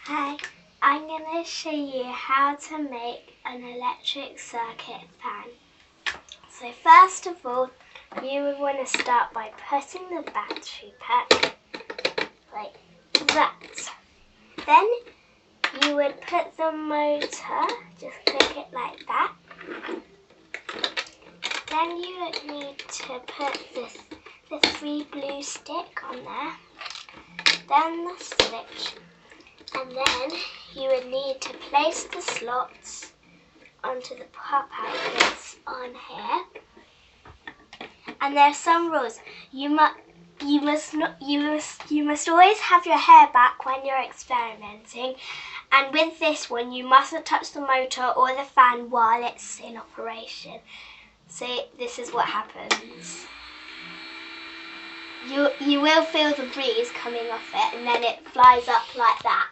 Hi, I'm going to show you how to make an electric circuit fan. So first of all, you would want to start by putting the battery pack like that. Then you would put the motor, just click it like that. Then you would need to put the 3 blue stick on there, then the switch, and then you would need to place the slots onto the pop outlets on here. And there are some rules. You must always have your hair back when you're experimenting, and with this one you mustn't touch the motor or the fan while it's in operation. So this is what happens. You will feel the breeze coming off it, and then it flies up like that.